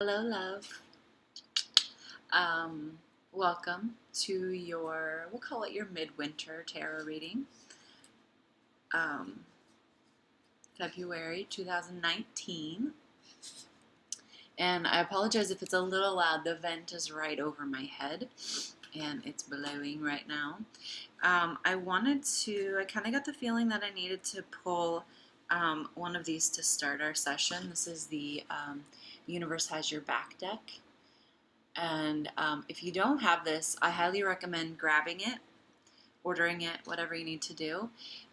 Hello, love. Welcome to we'll call it your midwinter tarot reading, um, February 2019. And I apologize if it's a little loud. The vent is right over my head and it's blowing right now. I kind of got the feeling that I needed to pull one of these to start our session. This is the Universe Has Your Back deck. And if you don't have this, I highly recommend grabbing it, ordering it, whatever you need to do.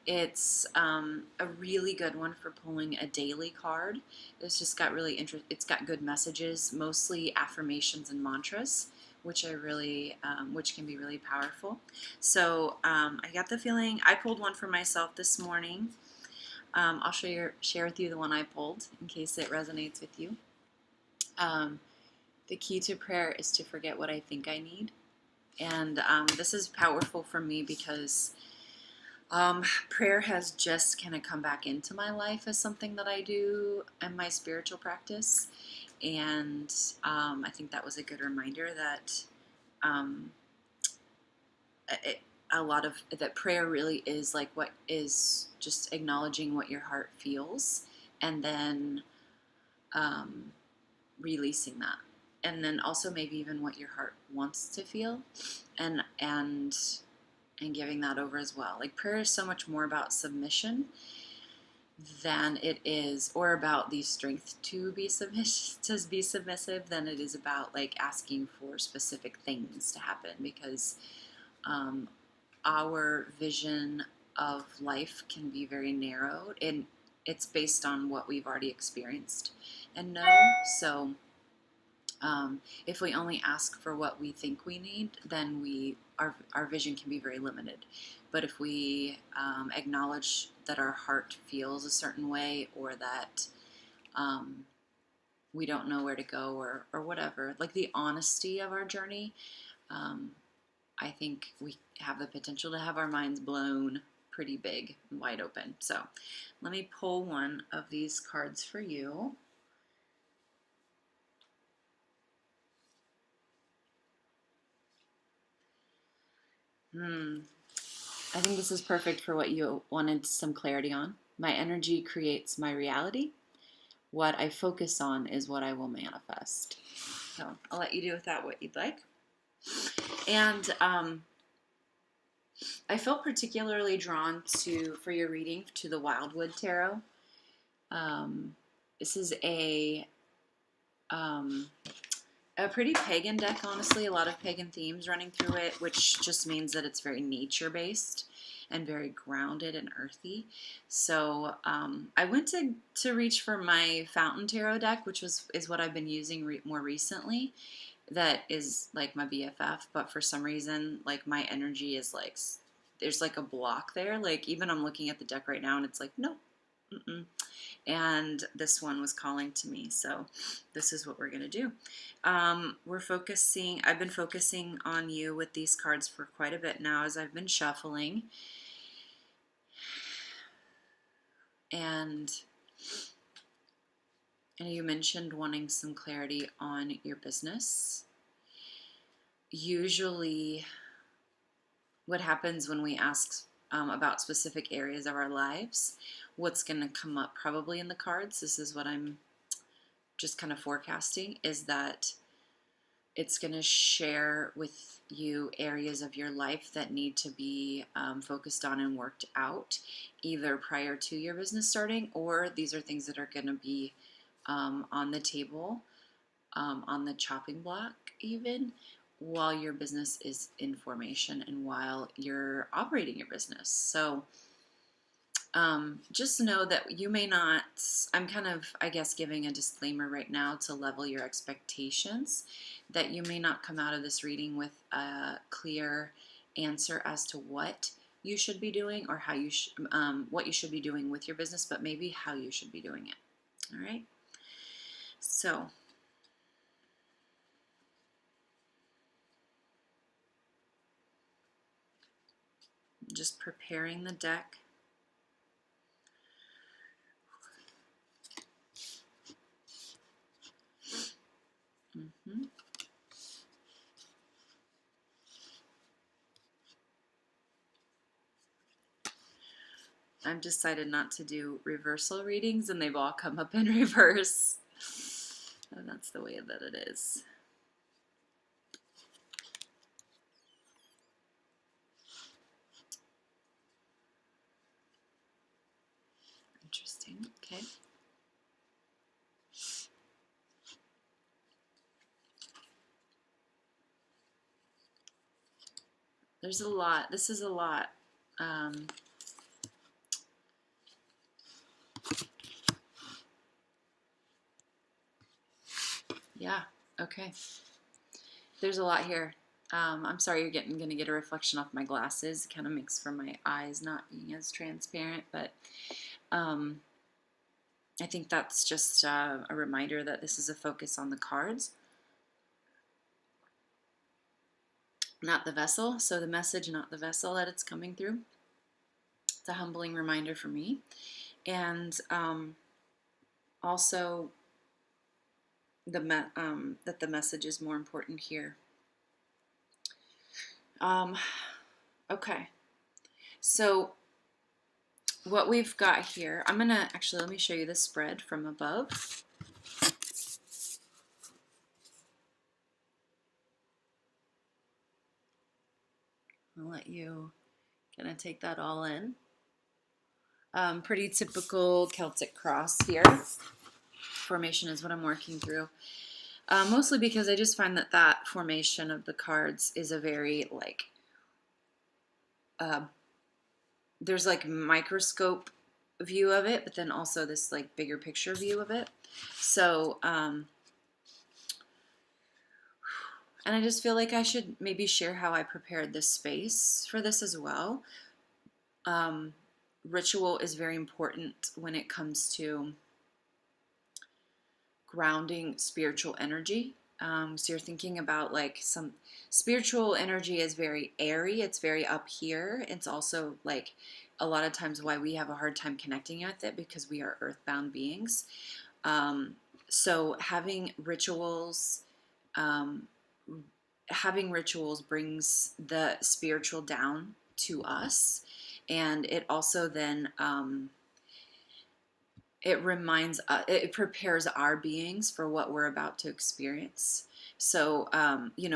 It's a really good one for pulling a daily card. It's just got it's got good messages, mostly affirmations and mantras, which which can be really powerful. So I got the feeling I pulled one for myself this morning. I'll share with you the one I pulled in case it resonates with you. The key to prayer is to forget what I think I need. And this is powerful for me because prayer has just kind of come back into my life as something that I do in my spiritual practice. And I think that was a good reminder that that prayer really is like what is just acknowledging what your heart feels and then releasing that. And then also maybe even what your heart wants to feel and giving that over as well. Like prayer is so much more about submission than it is, or about the strength to be submissive than it is about like asking for specific things to happen, because our vision of life can be very narrowed and it's based on what we've already experienced and know. So if we only ask for what we think we need, then our vision can be very limited. But if we acknowledge that our heart feels a certain way, or that we don't know where to go, or whatever, like the honesty of our journey, I think we have the potential to have our minds blown pretty big and wide open. So let me pull one of these cards for you. I think this is perfect for what you wanted some clarity on. My energy creates my reality. What I focus on is what I will manifest. So I'll let you do with that what you'd like. And I felt particularly drawn for your reading, to the Wildwood Tarot. This is a pretty pagan deck, honestly. A lot of pagan themes running through it, which just means that it's very nature-based and very grounded and earthy. So I went to reach for my Fountain Tarot deck, which is what I've been using more recently. That is like my BFF, but for some reason, like my energy is like, there's like a block there. Like even I'm looking at the deck right now and it's like, no, and this one was calling to me, so this is what we're going to do. I've been focusing on you with these cards for quite a bit now as I've been shuffling. And you mentioned wanting some clarity on your business. Usually what happens when we ask about specific areas of our lives, what's going to come up probably in the cards, this is what I'm just kind of forecasting, is that it's going to share with you areas of your life that need to be focused on and worked out, either prior to your business starting, or these are things that are going to be on the table, on the chopping block even, while your business is in formation and while you're operating your business. So just know that you may not, I'm kind of, I guess, giving a disclaimer right now to level your expectations, that you may not come out of this reading with a clear answer as to what you should be doing, or how what you should be doing with your business, but maybe how you should be doing it. All right. So just preparing the deck. Mm-hmm. I've decided not to do reversal readings, and they've all come up in reverse. And that's the way that it is. Interesting. Okay. There's a lot. This is a lot. Yeah. Okay. There's a lot here. I'm sorry you're going to get a reflection off my glasses. It kind of makes for my eyes not being as transparent, but I think that's just a reminder that this is a focus on the cards, not the vessel. So the message, not the vessel that it's coming through. It's a humbling reminder for me. And also that the message is more important here. Okay. So what we've got here, I'm going to actually, let me show you the spread from above. I'll let you kind of take that all in. Pretty typical Celtic cross here. Formation is what I'm working through. Mostly because I just find that that formation of the cards is a very like, there's like microscope view of it, but then also this like bigger picture view of it. So, and I just feel like I should maybe share how I prepared this space for this as well. Ritual is very important when it comes to grounding spiritual energy. So you're thinking about like some spiritual energy is very airy. It's very up here. It's also like a lot of times why we have a hard time connecting with it because we are earthbound beings. So having rituals brings the spiritual down to us, and it also then it prepares our beings for what we're about to experience. So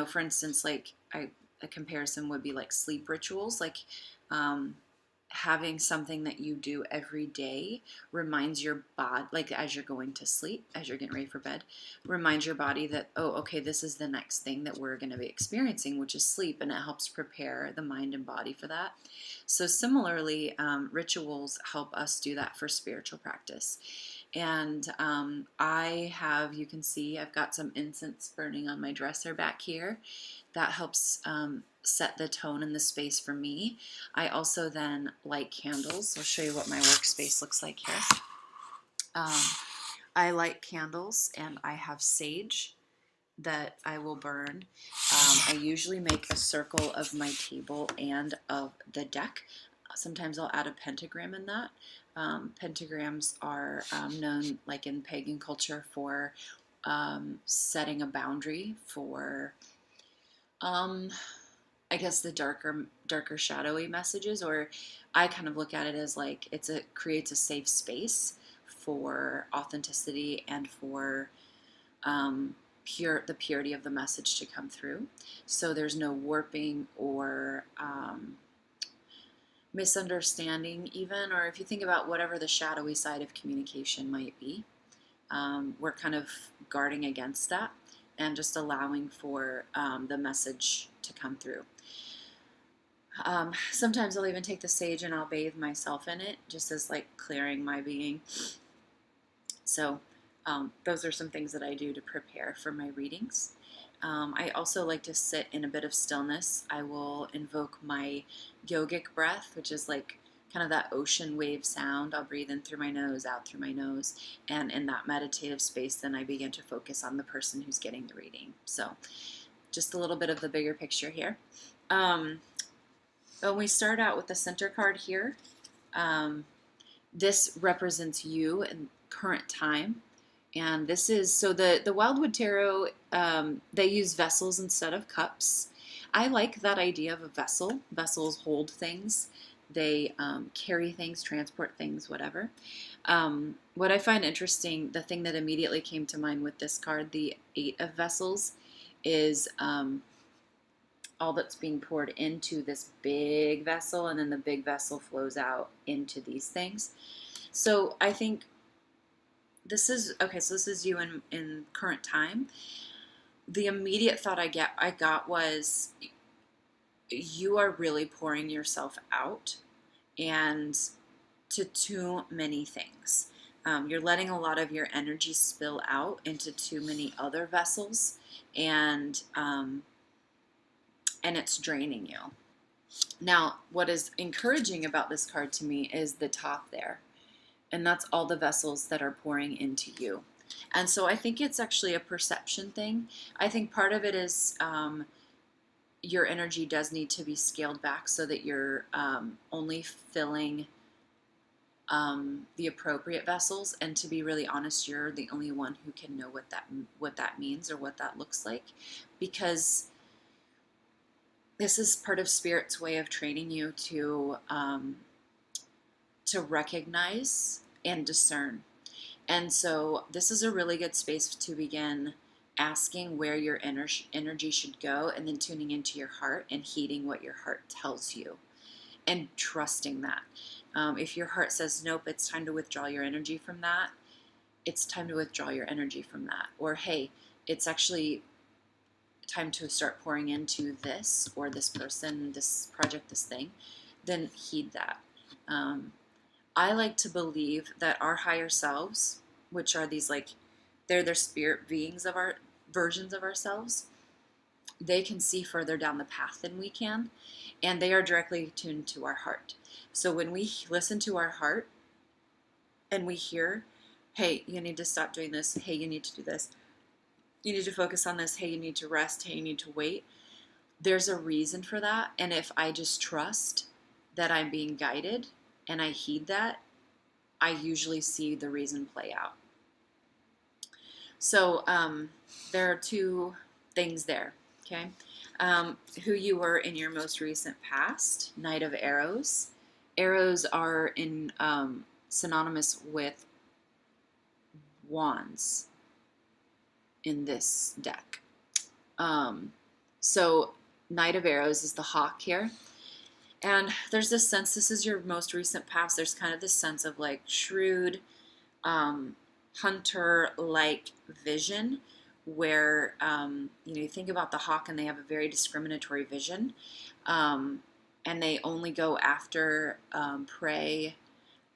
for instance, like a comparison would be like sleep rituals, like having something that you do every day reminds your body, like as you're going to sleep, as you're getting ready for bed, reminds your body that, oh, okay, this is the next thing that we're going to be experiencing, which is sleep, and it helps prepare the mind and body for that. So similarly, rituals help us do that for spiritual practice. And I have, you can see, I've got some incense burning on my dresser back here. That helps set the tone in the space for me. I also then light candles. I'll show you what my workspace looks like here. I light candles, and I have sage that I will burn. I usually make a circle of my table and of the deck. Sometimes I'll add a pentagram in that. Pentagrams are known, like in pagan culture, for setting a boundary for I guess the darker shadowy messages, or I kind of look at it as like creates a safe space for authenticity and for the purity of the message to come through. So there's no warping or misunderstanding even, or if you think about whatever the shadowy side of communication might be, we're kind of guarding against that and just allowing for the message to come through. Sometimes I'll even take the sage and I'll bathe myself in it, just as like clearing my being. So those are some things that I do to prepare for my readings. I also like to sit in a bit of stillness. I will invoke my yogic breath, which is like kind of that ocean wave sound. I'll breathe in through my nose, out through my nose, and in that meditative space, then I begin to focus on the person who's getting the reading. So just a little bit of the bigger picture here. When we start out with the center card here, this represents you in current time, And this is, so the Wildwood Tarot, they use vessels instead of cups. I like that idea of a vessel. Vessels hold things. They carry things, transport things, whatever. What I find interesting, the thing that immediately came to mind with this card, the Eight of Vessels, is all that's being poured into this big vessel, and then the big vessel flows out into these things. So I think this is okay. So this is you in current time. The immediate thought I got was you are really pouring yourself out, and to too many things. You're letting a lot of your energy spill out into too many other vessels, and it's draining you. Now, what is encouraging about this card to me is the top there, and that's all the vessels that are pouring into you. And so I think it's actually a perception thing. I think part of it is your energy does need to be scaled back so that you're only filling the appropriate vessels. And to be really honest, you're the only one who can know what that means or what that looks like, because this is part of Spirit's way of training you to recognize and discern. And so this is a really good space to begin asking where your energy should go, and then tuning into your heart and heeding what your heart tells you and trusting that. If your heart says, nope, it's time to withdraw your energy from that, it's time to withdraw your energy from that. Or, hey, it's actually time to start pouring into this or this person, this project, this thing, then heed that. I like to believe that our higher selves, which are these they're their spirit beings of our versions of ourselves, they can see further down the path than we can, and they are directly tuned to our heart. So when we listen to our heart and we hear, hey, you need to stop doing this, hey, you need to do this, you need to focus on this, hey, you need to rest, hey, you need to wait, there's a reason for that. And if I just trust that I'm being guided and I heed that, I usually see the reason play out. So there are two things there, okay? Who you were in your most recent past, Knight of Arrows. Arrows are synonymous with wands in this deck. So Knight of Arrows is the hawk here. And there's this sense, this is your most recent past, there's kind of this sense of shrewd, hunter-like vision where, you think about the hawk and they have a very discriminatory vision, and they only go after prey.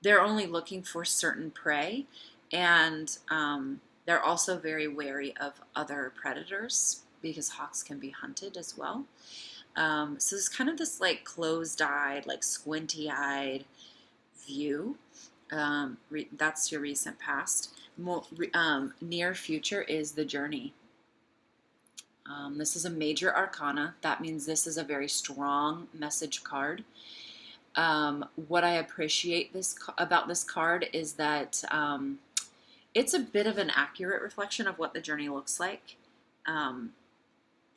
They're only looking for certain prey, and they're also very wary of other predators because hawks can be hunted as well. So it's kind of this closed-eyed, squinty-eyed view. That's your recent past. Near future is the journey. This is a major arcana. That means this is a very strong message card. What I appreciate about this card is that it's a bit of an accurate reflection of what the journey looks like.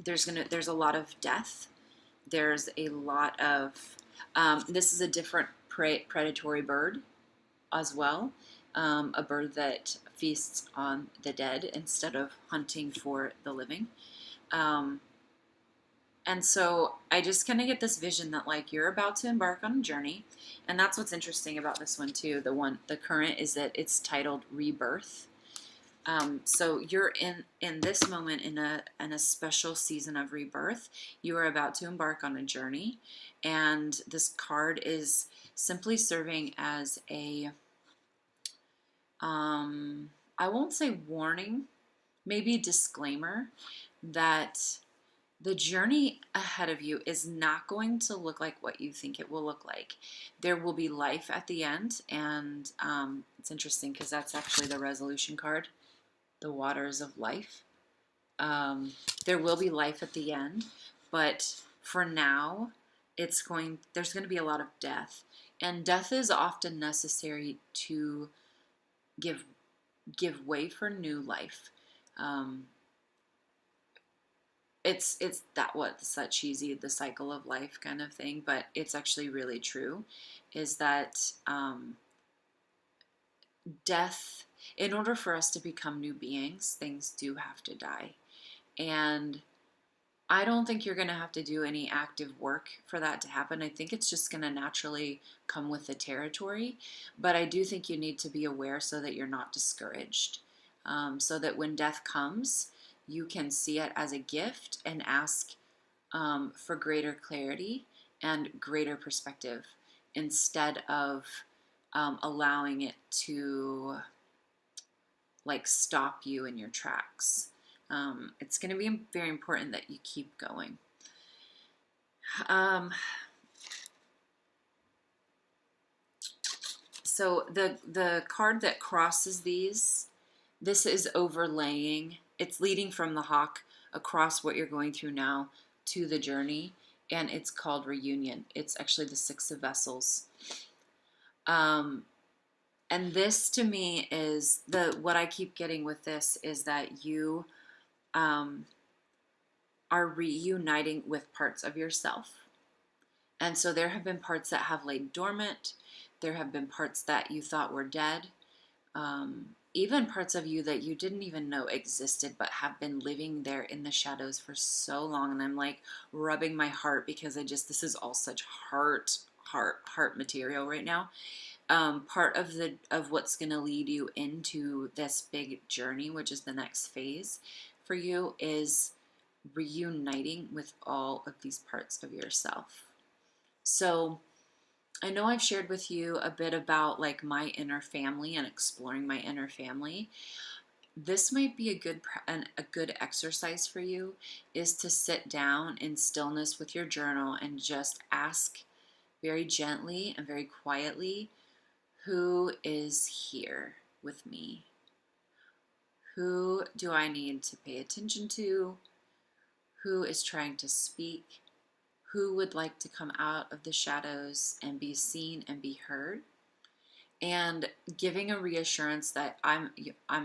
There's a lot of death. There's a lot of this is a different predatory bird as well, a bird that feasts on the dead instead of hunting for the living. And so I just kind of get this vision that you're about to embark on a journey, and that's what's interesting about this one too. The current is that it's titled Rebirth. So you're in this moment in a special season of rebirth. You are about to embark on a journey, and this card is simply serving as a I won't say warning, maybe disclaimer that the journey ahead of you is not going to look like what you think it will look like. There will be life at the end, and it's interesting because that's actually the resolution card, the waters of life. There will be life at the end, but for now, there's going to be a lot of death, and death is often necessary to give give way for new life. Um, it's it's that cheesy, the cycle of life kind of thing, but it's actually really true. Is that death, in order for us to become new beings, things do have to die. And I don't think you're going to have to do any active work for that to happen. I think it's just going to naturally come with the territory. But I do think you need to be aware so that you're not discouraged. So that when death comes, you can see it as a gift and ask for greater clarity and greater perspective instead of allowing it to like stop you in your tracks. It's going to be very important that you keep going. So the card that crosses these, this is overlaying. It's leading from the hawk across what you're going through now to the journey, and it's called reunion. It's actually the Six of Vessels. And this to me is what I keep getting with this is that you are reuniting with parts of yourself. And so there have been parts that have laid dormant. There have been parts that you thought were dead. Even parts of you that you didn't even know existed, but have been living there in the shadows for so long. And I'm like rubbing my heart because this is all such heart material right now. Part of what's going to lead you into this big journey, which is the next phase for you, is reuniting with all of these parts of yourself. So I know I've shared with you a bit about like my inner family and exploring my inner family. This might be a good exercise for you, is to sit down in stillness with your journal and just ask very gently and very quietly, who is here with me? Who do I need to pay attention to? Who is trying to speak? Who would like to come out of the shadows and be seen and be heard? And giving a reassurance that I'm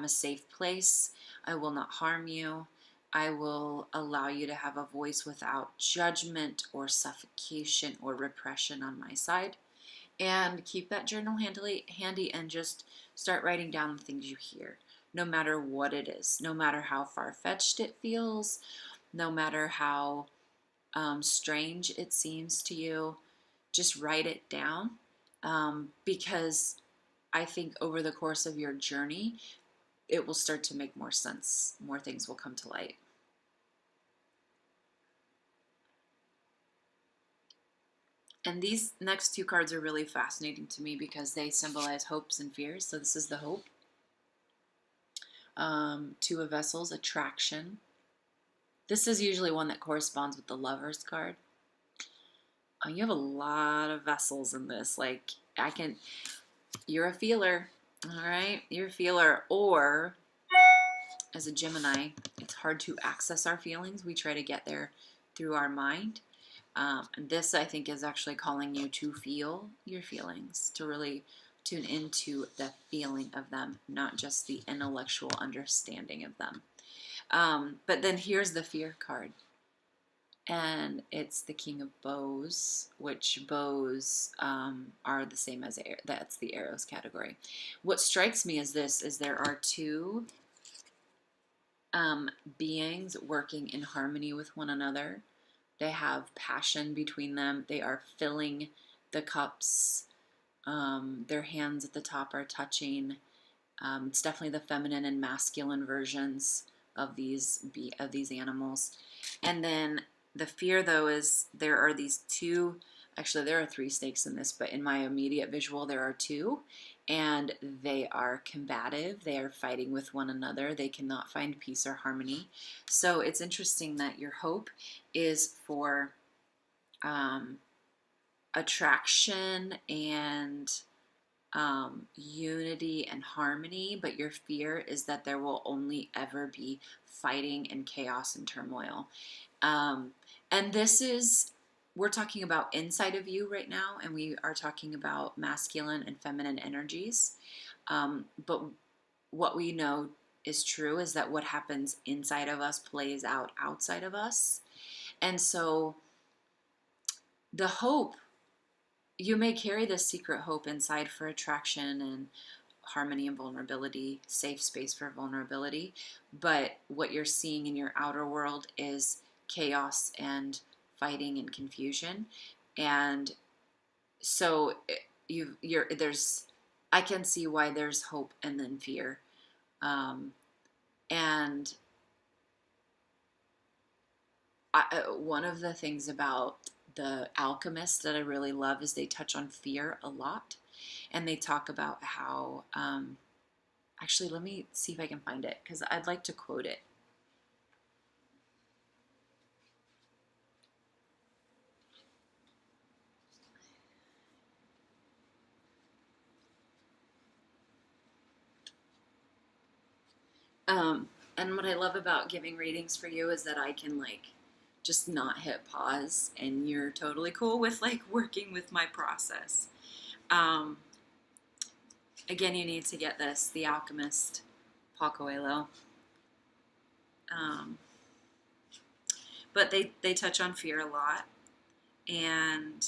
a safe place. I will not harm you. I will allow you to have a voice without judgment or suffocation or repression on my side. And keep that journal handy and just start writing down the things you hear, no matter what it is, no matter how far-fetched it feels, no matter how strange it seems to you. Just write it down, because I think over the course of your journey, it will start to make more sense. More things will come to light. And these next two cards are really fascinating to me because they symbolize hopes and fears. So this is the hope. Two of Vessels, attraction. This is usually one that corresponds with the Lovers card. You have a lot of vessels in this. Like, you're a feeler, all right? You're a feeler. Or, as a Gemini, it's hard to access our feelings. We try to get there through our mind. And this, I think, is actually calling you to feel your feelings, to really tune into the feeling of them, not just the intellectual understanding of them. But then here's the fear card. And it's the King of Bows, which bows are the same as air. That's the arrows category. What strikes me is there are two beings working in harmony with one another. They have passion between them. They are filling the cups. Their hands at the top are touching. It's definitely the feminine and masculine versions of these animals. And then the fear, though, is there are these two. Actually, there are three snakes in this, but in my immediate visual, there are two. And they are combative. They are fighting with one another. They cannot find peace or harmony. So it's interesting that your hope is for attraction and unity and harmony, but your fear is that there will only ever be fighting and chaos and turmoil. And we're talking about inside of you right now, and we are talking about masculine and feminine energies. But what we know is true is that what happens inside of us plays out outside of us. And so the hope, you may carry this secret hope inside for attraction and harmony and vulnerability, safe space for vulnerability. But what you're seeing in your outer world is chaos and fighting and confusion. And so I can see why there's hope and then fear. And one of the things about The Alchemist that I really love is they touch on fear a lot. And they talk about how, actually, let me see if I can find it because I'd like to quote it. And what I love about giving readings for you is that I can just not hit pause and you're totally cool with working with my process. Again, you need to get this, The Alchemist, Paul Coelho. But they touch on fear a lot, and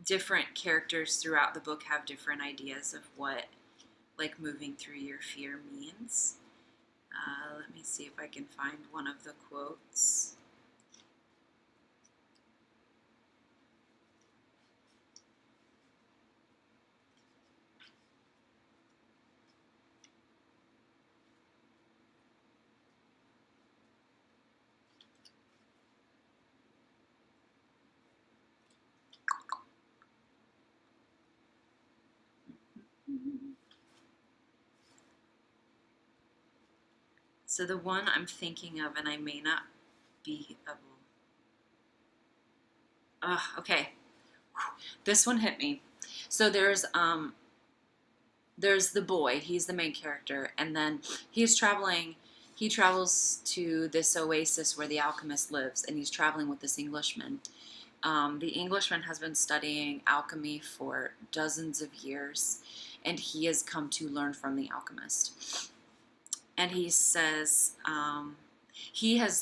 different characters throughout the book have different ideas of what moving through your fear means. Let me see if I can find one of the quotes. So the one I'm thinking of, and I may not be able. Okay. This one hit me. So there's the boy. He's the main character, and then he's traveling. He travels to this oasis where the alchemist lives, and he's traveling with this Englishman. The Englishman has been studying alchemy for dozens of years, and he has come to learn from the alchemist. And he says he has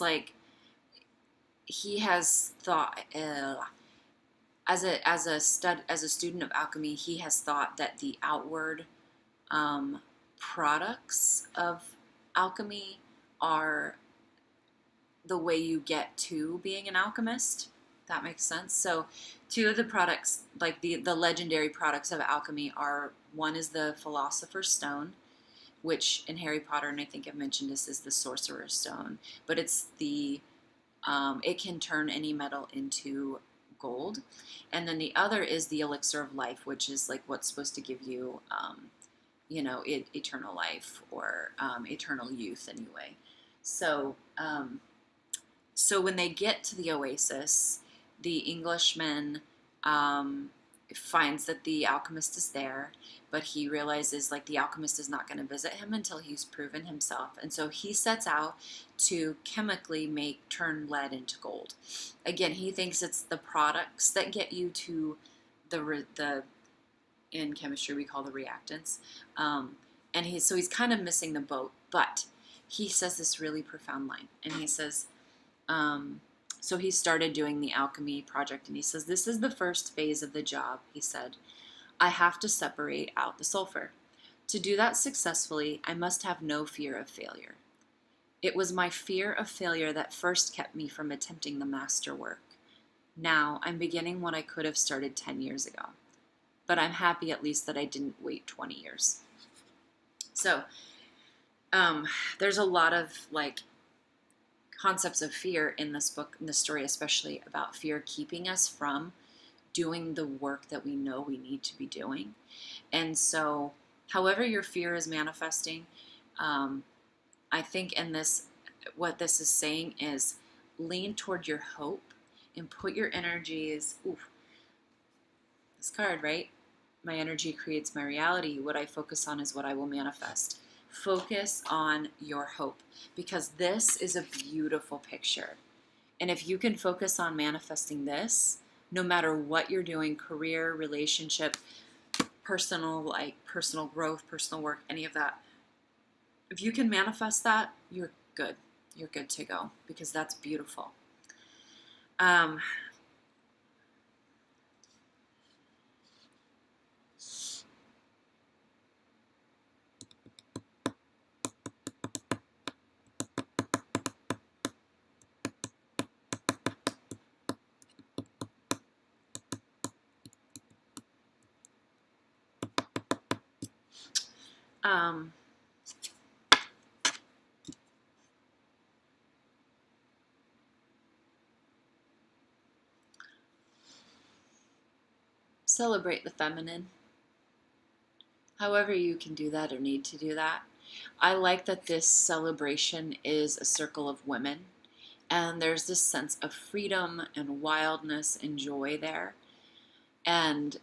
thought as a student of alchemy, he has thought that the outward products of alchemy are the way you get to being an alchemist. That makes sense. So two of the products, the legendary products of alchemy, are, one is the Philosopher's Stone, which in Harry Potter, and I think I've mentioned this, is the Sorcerer's Stone, but it's it can turn any metal into gold. And then the other is the Elixir of Life, which is what's supposed to give you, eternal life, or eternal youth anyway. So, so when they get to the oasis, the Englishman finds that the alchemist is there, but he realizes the alchemist is not going to visit him until he's proven himself. And so he sets out to chemically turn lead into gold. Again, he thinks it's the products that get you to the in chemistry we call the reactants. And he's kind of missing the boat, but he says this really profound line, and he says, so he started doing the alchemy project, and he says, "This is the first phase of the job," he said. "I have to separate out the sulfur. To do that successfully, I must have no fear of failure. It was my fear of failure that first kept me from attempting the masterwork. Now I'm beginning what I could have started 10 years ago. But I'm happy at least that I didn't wait 20 years." So there's a lot of concepts of fear in this book, in this story, especially about fear keeping us from doing the work that we know we need to be doing. And so however your fear is manifesting, I think in this, what this is saying is lean toward your hope and put your energies, this card, right? My energy creates my reality. What I focus on is what I will manifest. Focus on your hope, because this is a beautiful picture. And if you can focus on manifesting this, no matter what you're doing, career, relationship, personal growth, personal work, any of that. If you can manifest that, you're good. You're good to go, because that's beautiful. Um, um, Celebrate the feminine. However you can do that or need to do that. I like that this celebration is a circle of women, and there's this sense of freedom and wildness and joy there, and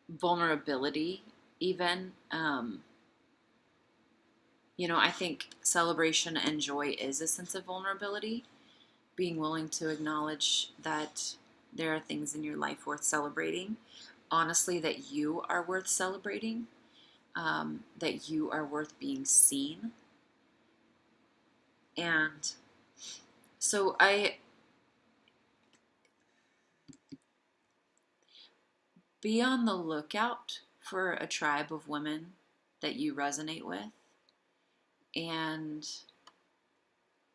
vulnerability even. I think celebration and joy is a sense of vulnerability, being willing to acknowledge that there are things in your life worth celebrating, honestly, that you are worth celebrating, that you are worth being seen. And so be on the lookout for a tribe of women that you resonate with. And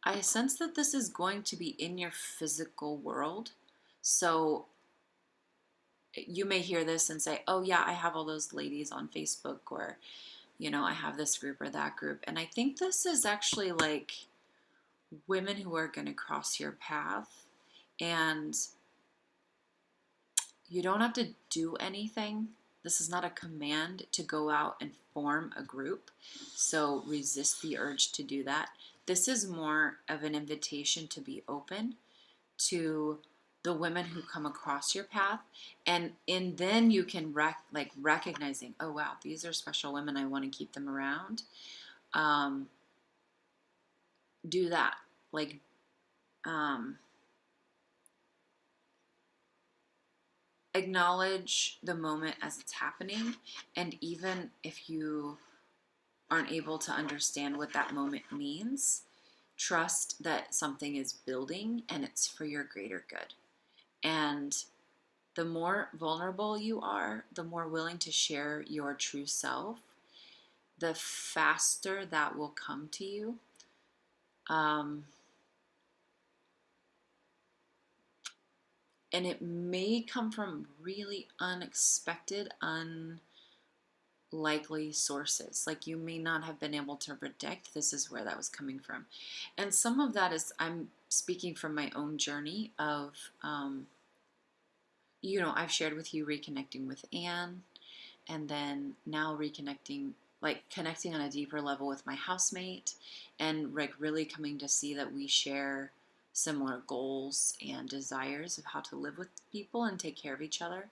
I sense that this is going to be in your physical world. So you may hear this and say, oh, yeah, I have all those ladies on Facebook, or, I have this group or that group. And I think this is actually like women who are going to cross your path. And you don't have to do anything. This is not a command to go out and form a group. So resist the urge to do that. This is more of an invitation to be open to the women who come across your path, and then you can recognizing, oh wow, these are special women, I want to keep them around. Do that. Acknowledge the moment as it's happening, and even if you aren't able to understand what that moment means, trust that something is building and it's for your greater good. And the more vulnerable you are, the more willing to share your true self, the faster that will come to you. And it may come from really unexpected, unlikely sources. Like, you may not have been able to predict this is where that was coming from. And some of that is, I'm speaking from my own journey of, I've shared with you reconnecting with Anne, and then now reconnecting, like connecting on a deeper level with my housemate, and like really coming to see that we share similar goals and desires of how to live with people and take care of each other.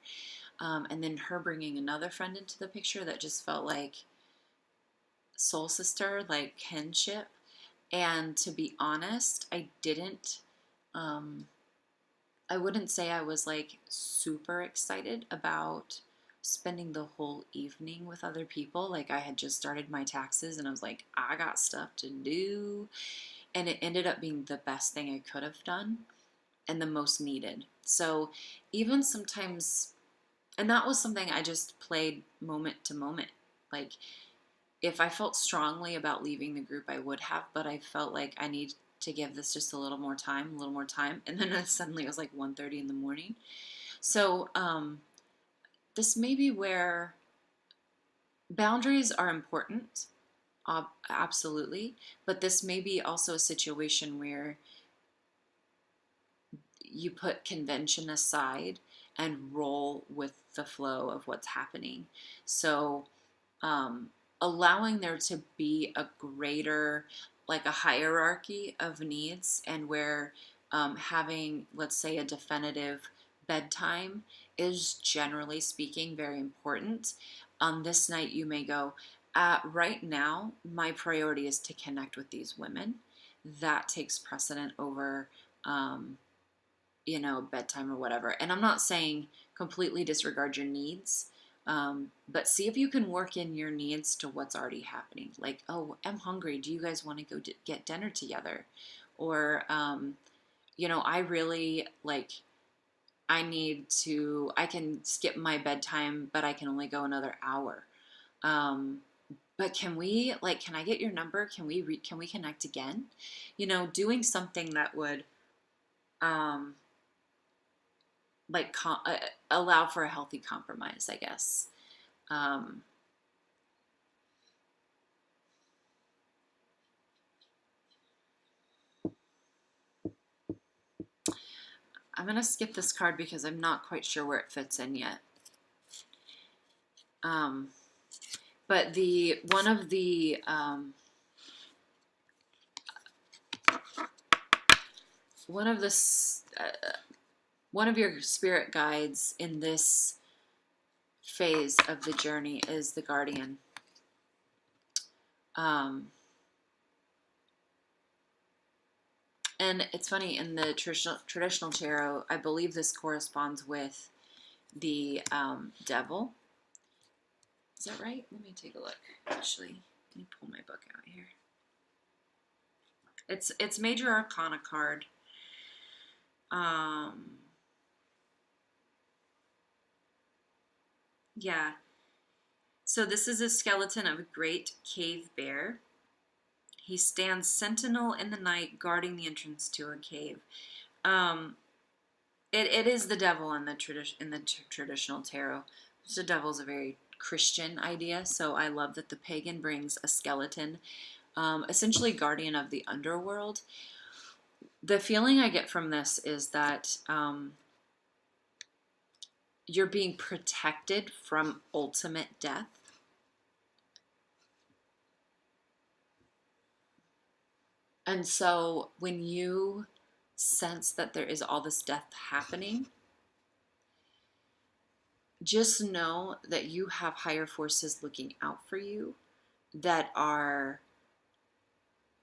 And then her bringing another friend into the picture that just felt like soul sister, like kinship. And to be honest, I wouldn't say I was like super excited about spending the whole evening with other people. Like, I had just started my taxes and I was like, I got stuff to do. And it ended up being the best thing I could have done and the most needed. So even sometimes, and that was something I just played moment to moment. Like, if I felt strongly about leaving the group, I would have, but I felt like I need to give this just a little more time. And then suddenly it was like 1:30 in the morning. So this may be where boundaries are important, absolutely, but this may be also a situation where you put convention aside and roll with the flow of what's happening. So allowing there to be a greater, like a hierarchy of needs, and where having, let's say, a definitive bedtime is, generally speaking, very important. On this night, you may go, right now, my priority is to connect with these women. That takes precedent over, bedtime or whatever. And I'm not saying completely disregard your needs. But see if you can work in your needs to what's already happening. Like, oh, I'm hungry. Do you guys want to go get dinner together? Or, I really like, I can skip my bedtime, but I can only go another hour. But can I get your number? Can we connect again? Doing something that would, um, allow for a healthy compromise, I guess. Um, I'm going to skip this card because I'm not quite sure where it fits in yet. But one of the one of your spirit guides in this phase of the journey is the Guardian. And it's funny, in the traditional tarot, I believe this corresponds with the devil. Is that right? Let me take a look. Actually, let me pull my book out here. It's Major Arcana card. Yeah. So this is a skeleton of a great cave bear. He stands sentinel in the night, guarding the entrance to a cave. It is the devil in the traditional tarot. The devil is a very Christian idea, so I love that the pagan brings a skeleton, essentially guardian of the underworld. The feeling I get from this is that you're being protected from ultimate death. And so when you sense that there is all this death happening, just know that you have higher forces looking out for you that are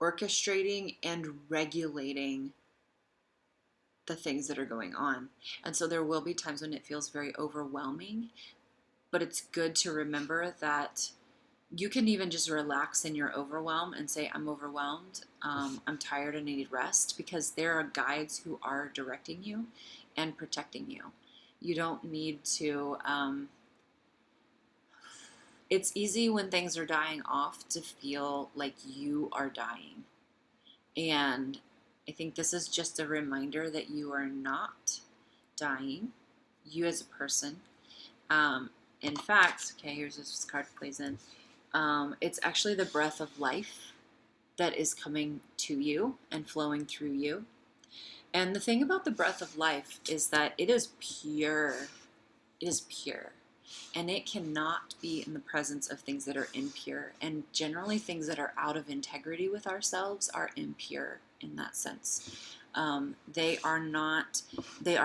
orchestrating and regulating the things that are going on. And so there will be times when it feels very overwhelming, but it's good to remember that you can even just relax in your overwhelm and say, I'm overwhelmed, I'm tired and need rest, because there are guides who are directing you and protecting you. You don't need to, it's easy when things are dying off to feel like you are dying. And I think this is just a reminder that you are not dying, you as a person. In fact, okay, here's this card plays in. It's actually the breath of life that is coming to you and flowing through you. And the thing about the breath of life is that it is pure. It is pure. And it cannot be in the presence of things that are impure. And generally things that are out of integrity with ourselves are impure in that sense. They are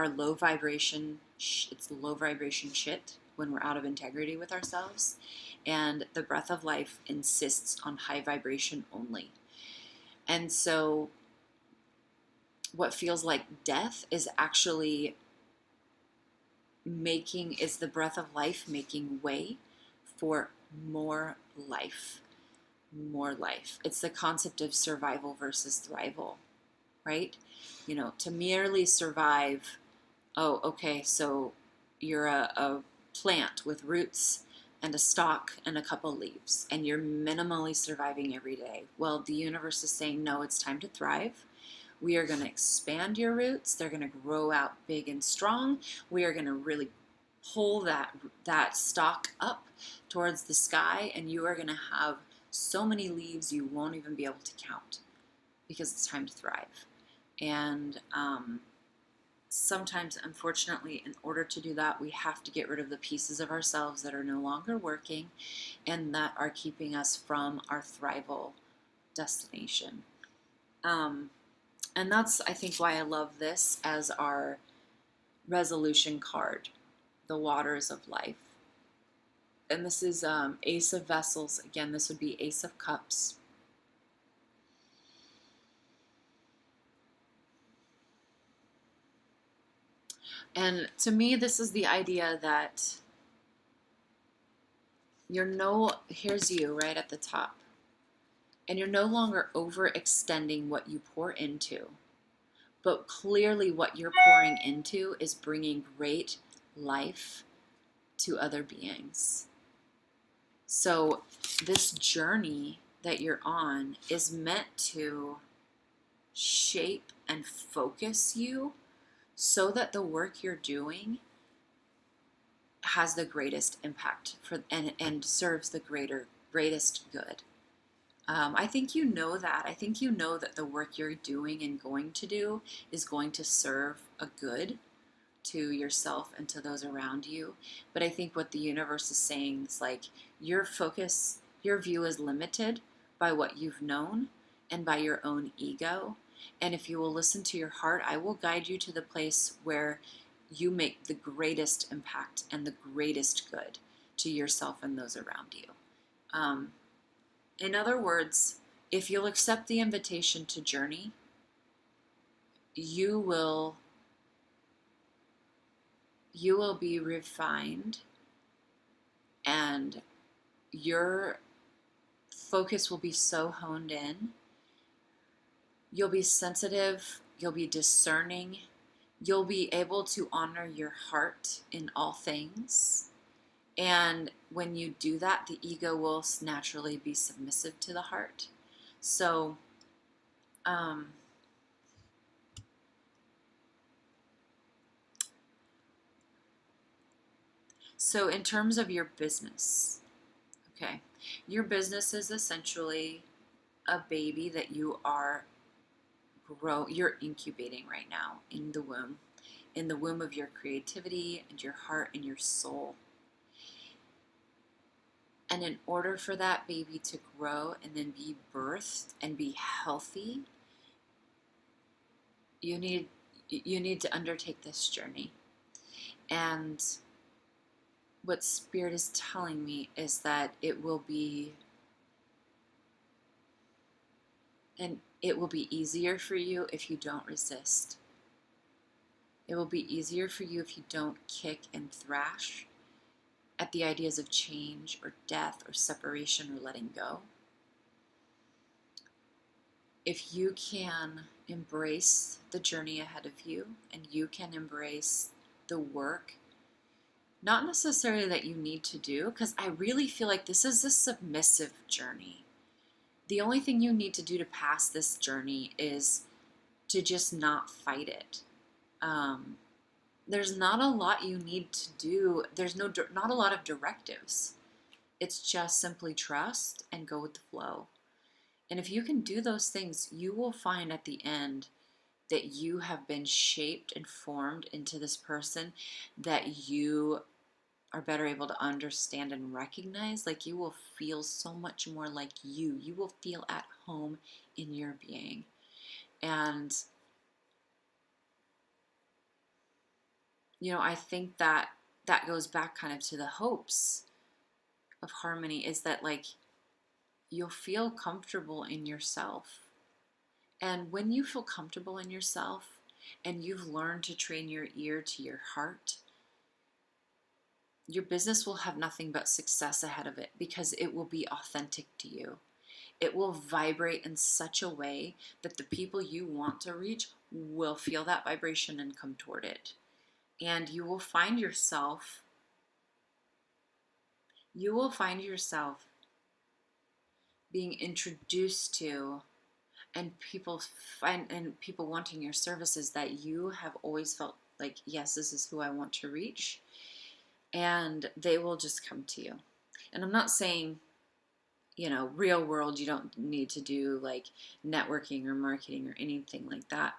low vibration. It's low vibration shit when we're out of integrity with ourselves. And the breath of life insists on high vibration only. And so what feels like death is actually the breath of life making way for more life. More life. It's the concept of survival versus thrival, right? To merely survive, oh, okay, so you're a plant with roots and a stalk and a couple leaves, and you're minimally surviving every day. Well, the universe is saying, no, it's time to thrive. We are going to expand your roots. They're going to grow out big and strong. We are going to really pull that stalk up towards the sky, and you are going to have so many leaves you won't even be able to count, because it's time to thrive. And sometimes, unfortunately, in order to do that, we have to get rid of the pieces of ourselves that are no longer working and that are keeping us from our thrival destination. And that's, I think, why I love this as our resolution card, the waters of life. And this is Ace of Vessels. Again, this would be Ace of Cups. And to me, this is the idea that here's you right at the top. And you're no longer overextending what you pour into, but clearly what you're pouring into is bringing great life to other beings. So this journey that you're on is meant to shape and focus you so that the work you're doing has the greatest impact and serves the greatest good. I think you know that. I think you know that the work you're doing and going to do is going to serve a good to yourself and to those around you. But I think what the universe is saying is like your focus, your view is limited by what you've known and by your own ego. And if you will listen to your heart, I will guide you to the place where you make the greatest impact and the greatest good to yourself and those around you. In other words, if you'll accept the invitation to journey, you will be refined, and your focus will be so honed in. You'll be sensitive, you'll be discerning, you'll be able to honor your heart in all things. And when you do that, the ego will naturally be submissive to the heart. So, so in terms of your business, okay, your business is essentially a baby that you're incubating right now in the womb of your creativity and your heart and your soul. And in order for that baby to grow and then be birthed and be healthy, you need to undertake this journey. And what Spirit is telling me is that it will be easier for you if you don't resist. It will be easier for you if you don't kick and thrash at the ideas of change or death or separation or letting go. If you can embrace the journey ahead of you and you can embrace the work, not necessarily that you need to do, because I really feel like this is a submissive journey. The only thing you need to do to pass this journey is to just not fight it. There's not a lot you need to do. There's not a lot of directives. It's just simply trust and go with the flow. And if you can do those things, you will find at the end that you have been shaped and formed into this person that you are better able to understand and recognize. Like, you will feel so much more like you. You will feel at home in your being. And I think that goes back kind of to the hopes of harmony, is that like you'll feel comfortable in yourself. And when you feel comfortable in yourself and you've learned to train your ear to your heart, your business will have nothing but success ahead of it because it will be authentic to you. It will vibrate in such a way that the people you want to reach will feel that vibration and come toward it. And you will find yourself being introduced to and people wanting your services that you have always felt like, yes, this is who I want to reach. And they will just come to you. And I'm not saying, real world, you don't need to do like networking or marketing or anything like that.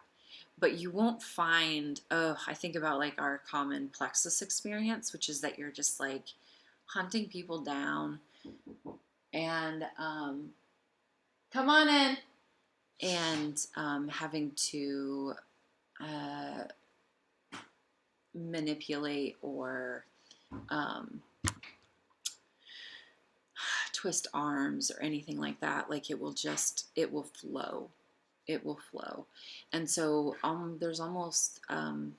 But you won't find, I think about like our common plexus experience, which is that you're just like hunting people down and come on in, and having to manipulate or twist arms or anything like that. Like it will flow. It will flow. And so there's almost, I'm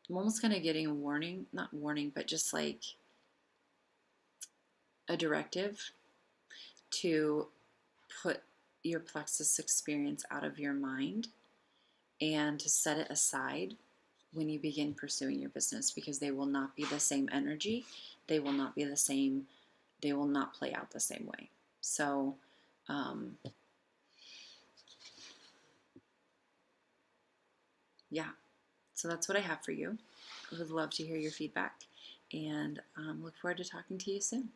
almost kind of getting a warning, not warning, but just like a directive to put your plexus experience out of your mind and to set it aside when you begin pursuing your business, because they will not be the same energy. They will not be the same. They will not play out the same way. So, yeah. So that's what I have for you. I would love to hear your feedback, and look forward to talking to you soon.